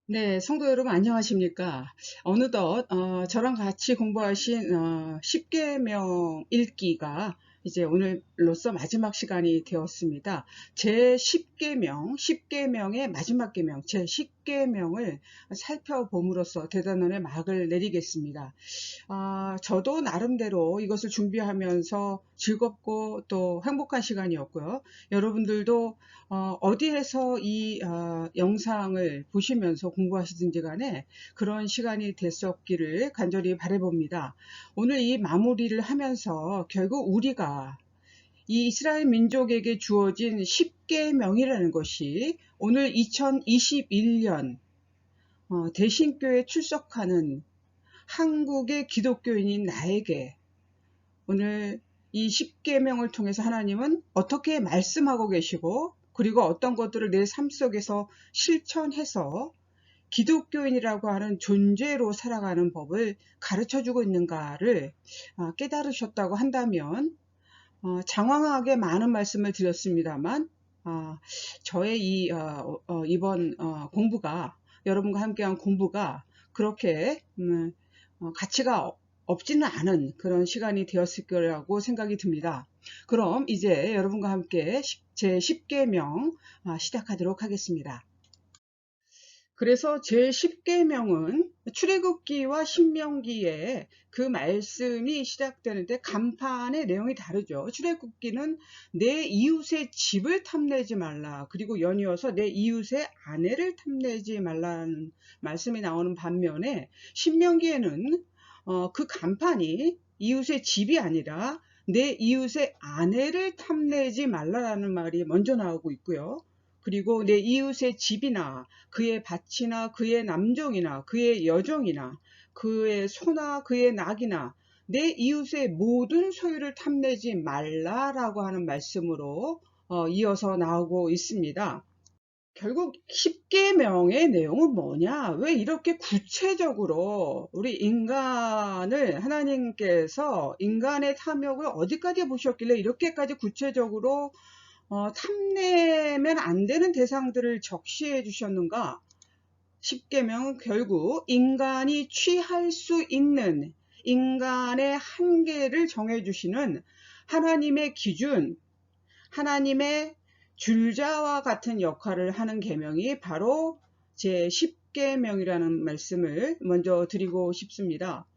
네, 성도 여러분 안녕하십니까? 어느덧 저랑 같이 공부하신 10계명 읽기가 이제 오늘로써 마지막 시간이 되었습니다. 제 10계명, 10계명의 마지막 계명, 제 10계명을 살펴봄으로써 대단원의 막을 내리겠습니다. 저도 나름대로 이것을 준비하면서 즐겁고 또 행복한 시간이었고요. 여러분들도 어디에서 이 영상을 보시면서 공부하시든지 간에 그런 시간이 됐었기를 간절히 바라봅니다. 오늘 이 마무리를 하면서 결국 우리가 이 이스라엘 민족에게 주어진 10계명이라는 것이 오늘 2021년 대신교에 출석하는 한국의 기독교인인 나에게 오늘 이 10계명을 통해서 하나님은 어떻게 말씀하고 계시고 그리고 어떤 것들을 내 삶 속에서 실천해서 기독교인이라고 하는 존재로 살아가는 법을 가르쳐주고 있는가를 깨달으셨다고 한다면 장황하게 많은 말씀을 드렸습니다만 저의 이번 공부가 여러분과 함께한 공부가 그렇게 가치가 없지는 않은 그런 시간이 되었을 거라고 생각이 듭니다. 그럼 이제 여러분과 함께 제 10계명 시작하도록 하겠습니다. 그래서 제 10계명은 출애굽기와 신명기에 그 말씀이 시작되는데 간판의 내용이 다르죠. 출애굽기는 내 이웃의 집을 탐내지 말라. 그리고 연이어서 내 이웃의 아내를 탐내지 말라는 말씀이 나오는 반면에 신명기에는 그 간판이 이웃의 집이 아니라 내 이웃의 아내를 탐내지 말라라는 말이 먼저 나오고 있고요. 그리고 내 이웃의 집이나 그의 밭이나 그의 남종이나 그의 여종이나 그의 소나 그의 낙이나 내 이웃의 모든 소유를 탐내지 말라라고 하는 말씀으로 이어서 나오고 있습니다. 결국 10계명의 내용은 뭐냐? 왜 이렇게 구체적으로 우리 인간을 하나님께서 인간의 탐욕을 어디까지 보셨길래 이렇게까지 구체적으로 탐내면 안 되는 대상들을 적시해 주셨는가? 10계명은 결국 인간이 취할 수 있는 인간의 한계를 정해 주시는 하나님의 기준, 하나님의 줄자와 같은 역할을 하는 계명이 바로 제 10계명이라는 말씀을 먼저 드리고 싶습니다.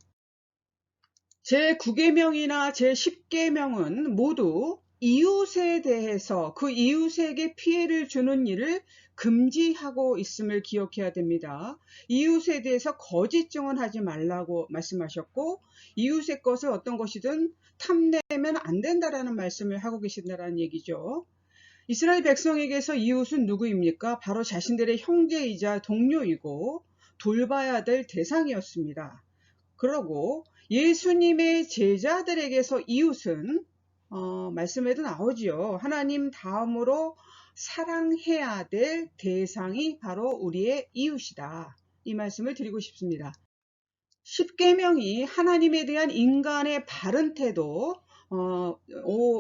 제 9계명이나 제 10계명은 모두 이웃에 대해서 그 이웃에게 피해를 주는 일을 금지하고 있음을 기억해야 됩니다. 이웃에 대해서 거짓 증언하지 말라고 말씀하셨고 이웃의 것을 어떤 것이든 탐내면 안 된다라는 말씀을 하고 계신다는 얘기죠. 이스라엘 백성에게서 이웃은 누구입니까? 바로 자신들의 형제이자 동료이고 돌봐야 될 대상이었습니다. 그러고 예수님의 제자들에게서 이웃은 말씀에도 나오지요. 하나님 다음으로 사랑해야 될 대상이 바로 우리의 이웃이다. 이 말씀을 드리고 싶습니다. 10계명이 하나님에 대한 인간의 바른 태도,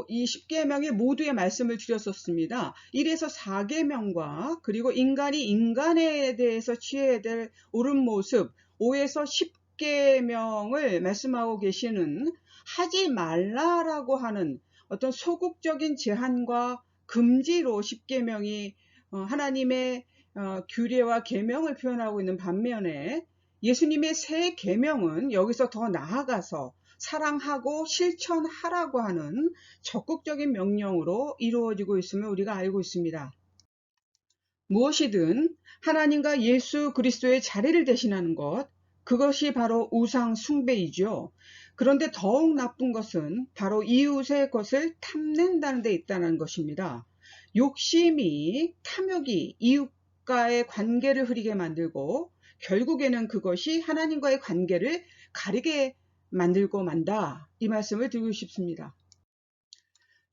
이 10계명의 모두의 말씀을 드렸었습니다. 1에서 4계명과 그리고 인간이 인간에 대해서 취해야 될 옳은 모습, 5에서 10계명을 말씀하고 계시는 하지 말라라고 하는 어떤 소극적인 제한과 금지로 10계명이 하나님의 규례와 계명을 표현하고 있는 반면에 예수님의 새 계명은 여기서 더 나아가서 사랑하고 실천하라고 하는 적극적인 명령으로 이루어지고 있음을 우리가 알고 있습니다. 무엇이든 하나님과 예수 그리스도의 자리를 대신하는 것, 그것이 바로 우상 숭배이죠. 그런데 더욱 나쁜 것은 바로 이웃의 것을 탐낸다는 데 있다는 것입니다. 욕심이, 탐욕이 이웃과의 관계를 흐리게 만들고 결국에는 그것이 하나님과의 관계를 가리게 만들고 만다. 이 말씀을 드리고 싶습니다.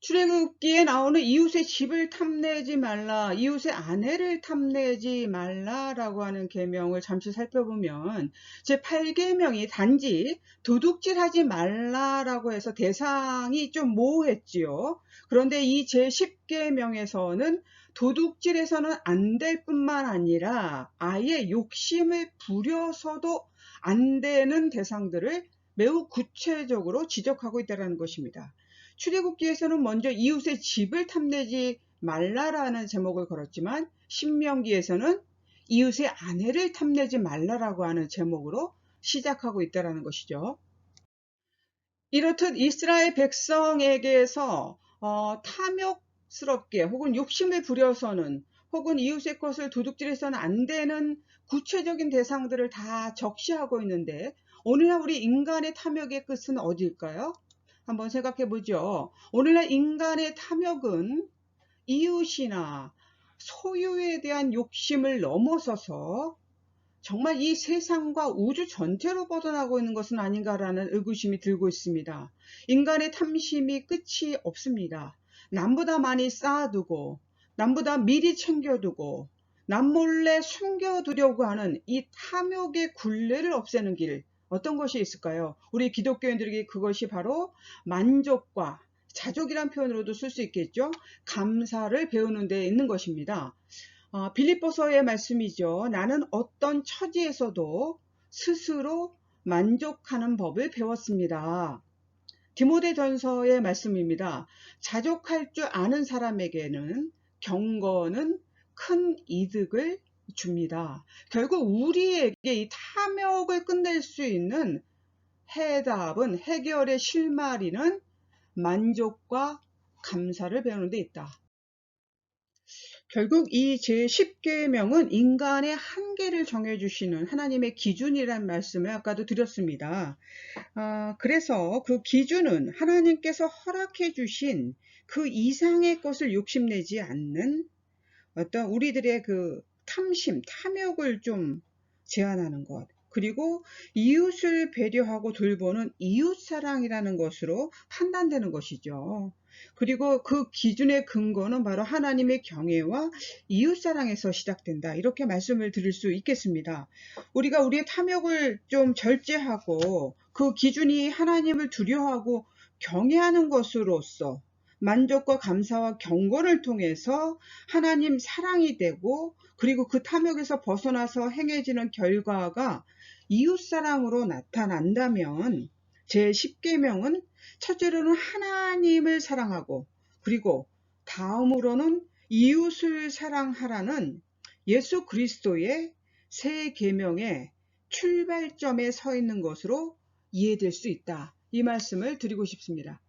출애굽기에 나오는 이웃의 집을 탐내지 말라, 이웃의 아내를 탐내지 말라라고 하는 계명을 잠시 살펴보면 제8계명이 단지 도둑질하지 말라라고 해서 대상이 좀 모호했지요. 그런데 이 제10계명에서는 도둑질해서는 안 될 뿐만 아니라 아예 욕심을 부려서도 안 되는 대상들을 매우 구체적으로 지적하고 있다는 것입니다. 출애굽기에서는 먼저 이웃의 집을 탐내지 말라라는 제목을 걸었지만 신명기에서는 이웃의 아내를 탐내지 말라라고 하는 제목으로 시작하고 있다는 것이죠. 이렇듯 이스라엘 백성에게서 탐욕스럽게 혹은 욕심을 부려서는 혹은 이웃의 것을 도둑질해서는 안 되는 구체적인 대상들을 다 적시하고 있는데 오늘날 우리 인간의 탐욕의 끝은 어디일까요? 한번 생각해 보죠. 오늘날 인간의 탐욕은 이웃이나 소유에 대한 욕심을 넘어서서 정말 이 세상과 우주 전체로 뻗어나고 있는 것은 아닌가라는 의구심이 들고 있습니다. 인간의 탐심이 끝이 없습니다. 남보다 많이 쌓아두고 남보다 미리 챙겨두고 남몰래 숨겨두려고 하는 이 탐욕의 굴레를 없애는 길, 어떤 것이 있을까요? 우리 기독교인들에게 그것이 바로 만족과 자족이란 표현으로도 쓸 수 있겠죠. 감사를 배우는 데 있는 것입니다. 빌립보서의 말씀이죠. 나는 어떤 처지에서도 스스로 만족하는 법을 배웠습니다. 디모데전서의 말씀입니다. 자족할 줄 아는 사람에게는 경건은 큰 이득을 줍니다. 결국 우리에게 이 탐욕을 끝낼 수 있는 해답은, 해결의 실마리는 만족과 감사를 배우는 데 있다. 결국 이 제10계명은 인간의 한계를 정해주시는 하나님의 기준이란 말씀을 아까도 드렸습니다. 그래서 그 기준은 하나님께서 허락해 주신 그 이상의 것을 욕심내지 않는 어떤 우리들의 그 탐심, 탐욕을 좀 제한하는 것, 그리고 이웃을 배려하고 돌보는 이웃사랑이라는 것으로 판단되는 것이죠. 그리고 그 기준의 근거는 바로 하나님의 경외와 이웃사랑에서 시작된다, 이렇게 말씀을 드릴 수 있겠습니다. 우리가 우리의 탐욕을 좀 절제하고 그 기준이 하나님을 두려워하고 경외하는 것으로서 만족과 감사와 경건을 통해서 하나님 사랑이 되고, 그리고 그 탐욕에서 벗어나서 행해지는 결과가 이웃사랑으로 나타난다면 제10계명은 첫째로는 하나님을 사랑하고, 그리고 다음으로는 이웃을 사랑하라는 예수 그리스도의 새 계명의 출발점에 서 있는 것으로 이해될 수 있다, 이 말씀을 드리고 싶습니다.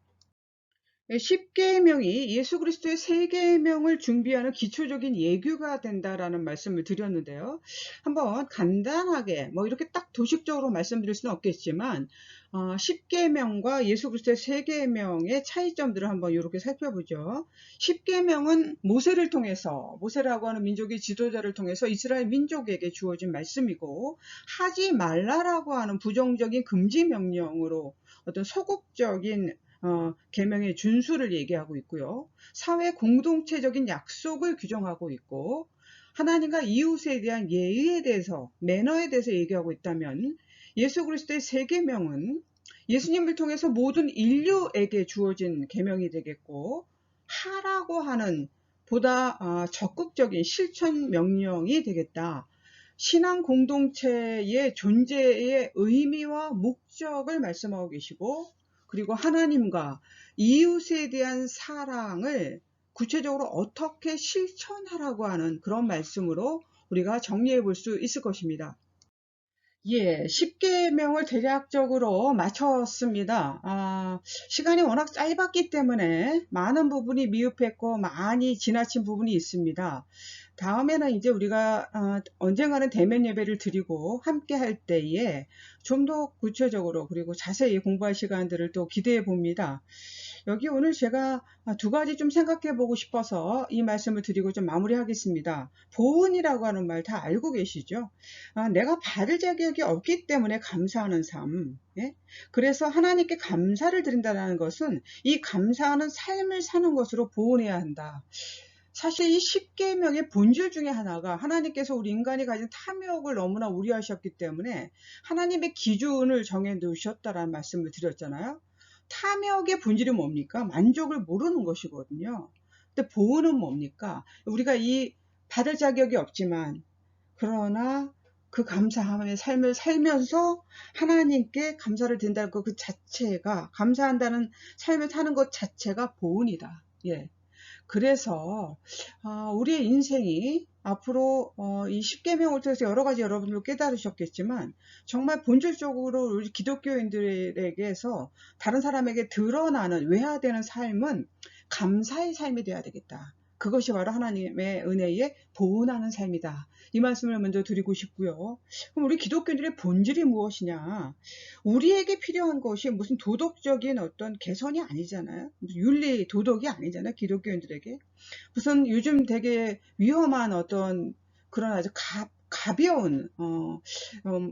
10계명이 예수 그리스도의 새 계명을 준비하는 기초적인 예규가 된다라는 말씀을 드렸는데요. 한번 간단하게 이렇게 딱 도식적으로 말씀드릴 수는 없겠지만 10계명과 예수 그리스도의 새 계명의 차이점들을 한번 이렇게 살펴보죠. 10계명은 모세를 통해서, 모세라고 하는 민족의 지도자를 통해서 이스라엘 민족에게 주어진 말씀이고, 하지 말라라고 하는 부정적인 금지 명령으로 어떤 소극적인 계명의 준수를 얘기하고 있고요. 사회 공동체적인 약속을 규정하고 있고, 하나님과 이웃에 대한 예의에 대해서, 매너에 대해서 얘기하고 있다면, 예수 그리스도의 새 계명은 예수님을 통해서 모든 인류에게 주어진 계명이 되겠고, 하라고 하는 보다 적극적인 실천 명령이 되겠다. 신앙 공동체의 존재의 의미와 목적을 말씀하고 계시고, 그리고 하나님과 이웃에 대한 사랑을 구체적으로 어떻게 실천하라고 하는 그런 말씀으로 우리가 정리해 볼 수 있을 것입니다. 10계명을 대략적으로 마쳤습니다. 시간이 워낙 짧았기 때문에 많은 부분이 미흡했고 많이 지나친 부분이 있습니다. 다음에는 이제 우리가 언젠가는 대면 예배를 드리고 함께 할 때에 좀 더 구체적으로 그리고 자세히 공부할 시간들을 또 기대해 봅니다. 여기 오늘 제가 두 가지 좀 생각해 보고 싶어서 이 말씀을 드리고 좀 마무리하겠습니다. 보은이라고 하는 말 다 알고 계시죠? 내가 받을 자격이 없기 때문에 감사하는 삶. 예? 그래서 하나님께 감사를 드린다는 것은 이 감사하는 삶을 사는 것으로 보은해야 한다. 사실 이 십계명의 본질 중에 하나가 하나님께서 우리 인간이 가진 탐욕을 너무나 우려하셨기 때문에 하나님의 기준을 정해 놓으셨다라는 말씀을 드렸잖아요. 탐욕의 본질이 뭡니까? 만족을 모르는 것이거든요. 근데 보은은 뭡니까? 우리가 이 받을 자격이 없지만 그러나 그 감사함의 삶을 살면서 하나님께 감사를 드린다는 그 자체가, 감사한다는 삶을 사는 것 자체가 보은이다. 예. 그래서 우리의 인생이 앞으로 이 십계명을 통해서 여러 가지 여러분들 깨달으셨겠지만 정말 본질적으로 우리 기독교인들에게서 다른 사람에게 드러나는 외화되는 삶은 감사의 삶이 되어야 되겠다. 그것이 바로 하나님의 은혜에 보은하는 삶이다. 이 말씀을 먼저 드리고 싶고요. 그럼 우리 기독교인들의 본질이 무엇이냐? 우리에게 필요한 것이 무슨 도덕적인 어떤 개선이 아니잖아요. 무슨 윤리, 도덕이 아니잖아요. 기독교인들에게. 무슨 요즘 되게 위험한 어떤 그런 아주 가벼운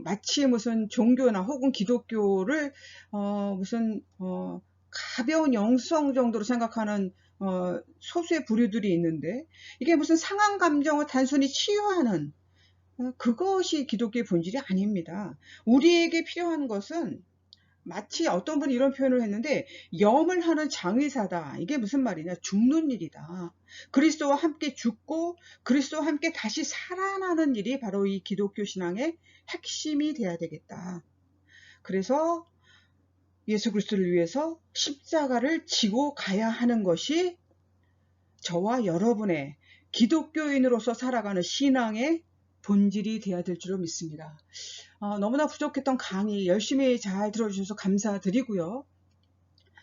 마치 무슨 종교나 혹은 기독교를 무슨 가벼운 영성 정도로 생각하는 소수의 부류들이 있는데 이게 무슨 상한 감정을 단순히 치유하는 그것이 기독교의 본질이 아닙니다. 우리에게 필요한 것은 마치 어떤 분이 이런 표현을 했는데 염을 하는 장의사다. 이게 무슨 말이냐? 죽는 일이다. 그리스도와 함께 죽고 그리스도와 함께 다시 살아나는 일이 바로 이 기독교 신앙의 핵심이 돼야 되겠다. 그래서 예수 그리스도를 위해서 십자가를 지고 가야 하는 것이 저와 여러분의 기독교인으로서 살아가는 신앙의 본질이 되어야 될 줄로 믿습니다. 너무나 부족했던 강의 열심히 잘 들어주셔서 감사드리고요.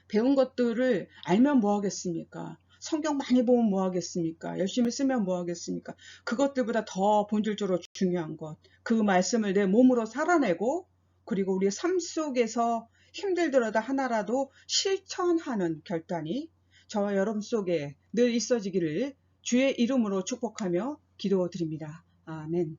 배운 것들을 알면 뭐 하겠습니까? 성경 많이 보면 뭐 하겠습니까? 열심히 쓰면 뭐 하겠습니까? 그것들보다 더 본질적으로 중요한 것, 그 말씀을 내 몸으로 살아내고 그리고 우리의 삶 속에서 힘들더라도 하나라도 실천하는 결단이 저와 여러분 속에 늘 있어지기를 주의 이름으로 축복하며 기도드립니다. 아멘.